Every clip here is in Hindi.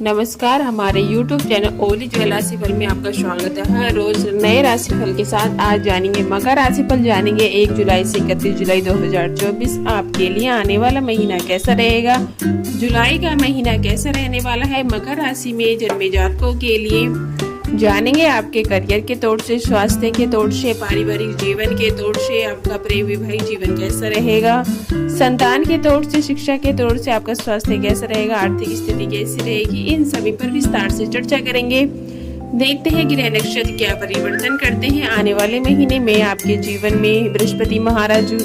नमस्कार, हमारे YouTube चैनल ओली ज्वेल राशिफल में आपका स्वागत है। हर रोज नए राशिफल के साथ आज जानेंगे मकर राशिफल। जानेंगे 1 जुलाई से 31 जुलाई 2024 आपके लिए आने वाला महीना कैसा रहेगा। जुलाई का महीना कैसा रहने वाला है मकर राशि में जन्मे जातकों के लिए। जानेंगे आपके करियर के तौर से, स्वास्थ्य के तौर से, पारिवारिक जीवन के तौर से आपका प्रेम वैवाहिक जीवन कैसा रहेगा, संतान के तौर से, शिक्षा के तौर से आपका स्वास्थ्य कैसा रहेगा, आर्थिक स्थिति कैसी रहेगी। इन सभी पर विस्तार से चर्चा करेंगे। देखते हैं ग्रह नक्षत्र क्या परिवर्तन करते हैं आने वाले महीने में आपके जीवन में। बृहस्पति महाराज,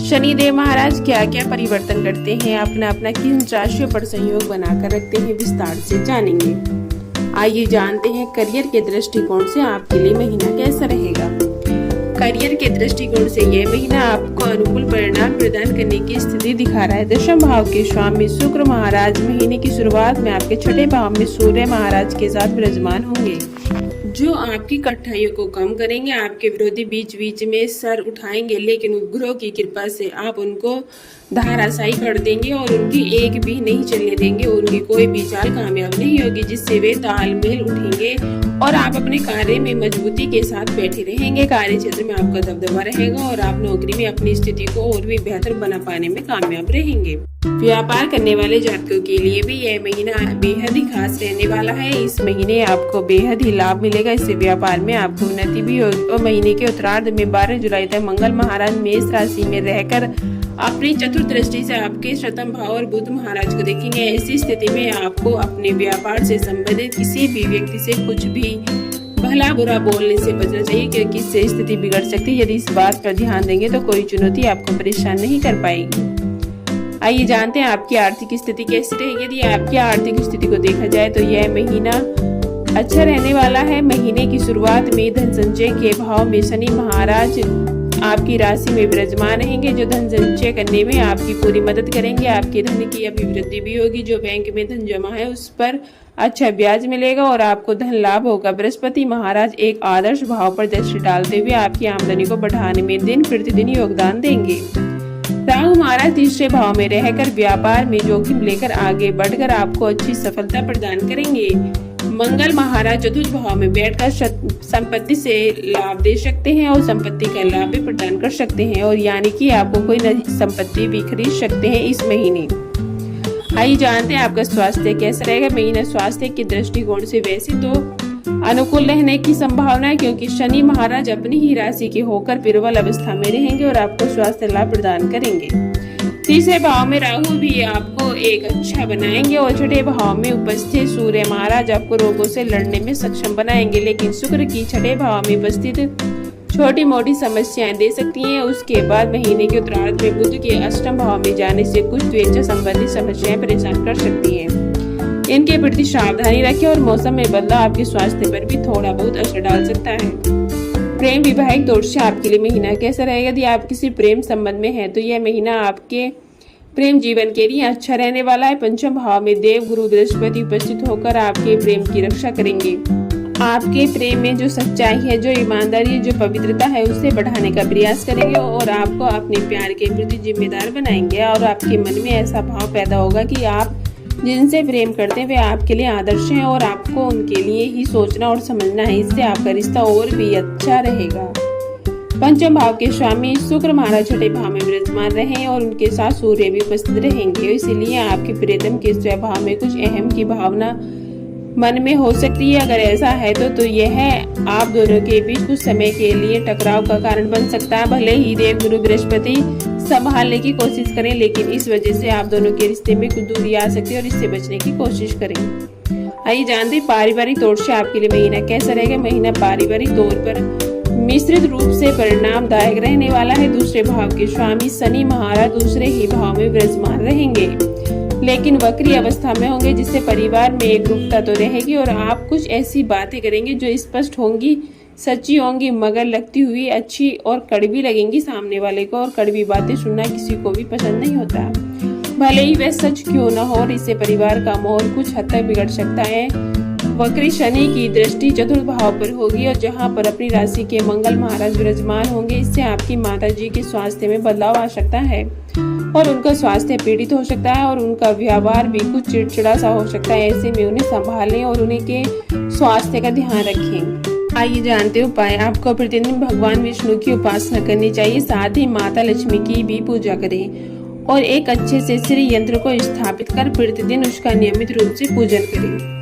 शनिदेव महाराज क्या क्या परिवर्तन करते हैं, अपना अपना किन राशियों पर संयोग बनाकर रखते हैं, विस्तार से जानेंगे। आइए जानते हैं करियर के दृष्टिकोण से आपके लिए महीना कैसा रहेगा। करियर के दृष्टिकोण से यह महीना आपको अनुकूल परिणाम प्रदान करने की स्थिति दिखा रहा है। दशम भाव के स्वामी शुक्र महाराज महीने की शुरुआत में आपके छठे भाव में सूर्य महाराज के साथ विराजमान होंगे, जो आपकी कठिनाइयों को कम करेंगे। आपके विरोधी बीच बीच में सर उठाएंगे, लेकिन उपग्रह की कृपा से आप उनको धाराशायी कर देंगे और उनकी एक भी नहीं चलने देंगे। उनकी कोई भी चाल कामयाब नहीं होगी, जिससे वे तालमेल उठेंगे और आप अपने कार्य में मजबूती के साथ बैठे रहेंगे। कार्य क्षेत्र में आपका दबदबा रहेगा और आप नौकरी में अपनी स्थिति को और भी बेहतर बना पाने में कामयाब रहेंगे। व्यापार करने वाले जातकों के लिए भी यह महीना बेहद ही खास रहने वाला है। इस महीने आपको बेहद ही लाभ मिलेगा, इससे व्यापार में आपको उन्नति भी होगी। और महीने के उत्तरार्ध में 12 जुलाई तक मंगल महाराज मेष राशि में रहकर अपनी चतुर्थ दृष्टि से आपके शतम भाव और बुध महाराज को देखेंगे। ऐसी स्थिति में आपको अपने व्यापार से संबंधित किसी भी व्यक्ति से कुछ भी भला बुरा बोलने से बचना चाहिए, क्योंकि इससे स्थिति बिगड़ सकती है। यदि इस बात पर ध्यान देंगे तो कोई चुनौती आपको परेशान नहीं कर पाएगी। आइए जानते हैं आपकी आर्थिक स्थिति कैसी रहेगी। यदि आपकी आर्थिक स्थिति को देखा जाए तो यह महीना अच्छा रहने वाला है। महीने की शुरुआत में धन संचय के भाव में शनि महाराज आपकी राशि में विराजमान रहेंगे, जो धन संचय करने में आपकी पूरी मदद करेंगे। आपके धन की अभिवृद्धि भी होगी। जो बैंक में धन जमा है उस पर अच्छा ब्याज मिलेगा और आपको धन लाभ होगा। बृहस्पति महाराज एक आदर्श भाव पर दृष्टि डालते हुए आपकी आमदनी को बढ़ाने में दिन प्रतिदिन योगदान देंगे। राहु महाराज तीसरे भाव में रहकर व्यापार में जोखिम लेकर आगे बढ़कर आपको अच्छी सफलता प्रदान करेंगे। मंगल महाराज चतुर्थ भाव में बैठकर संपत्ति से लाभ दे सकते हैं और संपत्ति का लाभ भी प्रदान कर सकते हैं, और यानी कि आपको कोई नई संपत्ति भी खरीद सकते हैं इस महीने। आइए जानते हैं आपका स्वास्थ्य कैसा रहेगा। महीना स्वास्थ्य के दृष्टिकोण से वैसे तो अनुकूल रहने की संभावना है, क्योंकि शनि महाराज अपनी ही राशि के होकर प्रबल अवस्था में रहेंगे और आपको स्वास्थ्य लाभ प्रदान करेंगे। तीसरे भाव में राहु भी आपको एक अच्छा बनाएंगे और छठे भाव में उपस्थित सूर्य महाराज आपको रोगों से लड़ने में सक्षम बनाएंगे, लेकिन शुक्र की छठे भाव में उपस्थित छोटी मोटी समस्याएं दे सकती हैं। उसके बाद महीने के उत्तरार्ध में बुध के अष्टम भाव में जाने से कुछ त्वचा संबंधी समस्याएं परेशान कर सकती हैं। इनके प्रति सावधानी रखें और मौसम में बदलाव आपके स्वास्थ्य पर भी थोड़ा बहुत असर डाल सकता है। प्रेम वैवाहिक तौर से आपके लिए महीना कैसा रहेगा। यदि आप किसी प्रेम संबंध में हैं तो यह महीना आपके प्रेम जीवन के लिए अच्छा रहने वाला है। पंचम भाव में देव गुरु बृहस्पति उपस्थित होकर आपके प्रेम की रक्षा करेंगे। आपके प्रेम में जो सच्चाई है, जो ईमानदारी है, जो पवित्रता है, उसे बढ़ाने का प्रयास करेंगे और आपको अपने प्यार के प्रति जिम्मेदार बनाएंगे। और आपके मन में ऐसा भाव पैदा होगा कि आप जिनसे प्रेम करते हैं वे आपके लिए आदर्श हैं और आपको उनके लिए ही सोचना और समझना है। इससे आपका रिश्ता और भी अच्छा रहेगा। पंचम भाव के स्वामी शुक्र महाराज छठे भाव में विराजमान रहे और उनके साथ सूर्य भी उपस्थित रहेंगे, इसीलिए आपके प्रियतम के स्वभाव में कुछ अहम की भावना मन में हो सकती है। अगर ऐसा है तो यह आप दोनों के बीच कुछ समय के लिए टकराव का कारण बन सकता है। भले ही देव गुरु बृहस्पति संभालने की कोशिश करें, लेकिन इस वजह से आप दोनों के रिश्ते में कुछ दूरी आ सकती है और इससे बचने की कोशिश करें। आइए जानते हैं पारिवारिक तौर से आपके लिए महीना कैसा रहेगा। महीना पारिवारिक तौर पर मिश्रित रूप से परिणामदायक रहने वाला है। दूसरे भाव के स्वामी शनि महाराज दूसरे ही भाव में विराजमान रहेंगे, लेकिन वक्री अवस्था में होंगे, जिससे परिवार में एकरूपता तो रहेगी और आप कुछ ऐसी बातें करेंगे जो स्पष्ट होंगी, सच्ची होंगी, मगर लगती हुई अच्छी और कड़वी लगेंगी सामने वाले को। और कड़वी बातें सुनना किसी को भी पसंद नहीं होता, भले ही वह सच क्यों न हो, और इससे परिवार का माहौल कुछ हद तक बिगड़ सकता है। वक्री शनि की दृष्टि चतुर्थ भाव पर होगी और जहां पर अपनी राशि के मंगल महाराज विराजमान होंगे, इससे आपकी माता जी के स्वास्थ्य में बदलाव आ सकता है और उनका स्वास्थ्य पीड़ित हो सकता है और उनका व्यवहार भी कुछ चिड़चिड़ा सा हो सकता है। ऐसे में उन्हें संभालें और उन्हीं के स्वास्थ्य का ध्यान रखें। आइए जानते हैं उपाय। आपको प्रतिदिन भगवान विष्णु की उपासना करनी चाहिए, साथ ही माता लक्ष्मी की भी पूजा करें और एक अच्छे से श्री यंत्र को स्थापित कर प्रतिदिन उसका नियमित रूप से पूजन करें।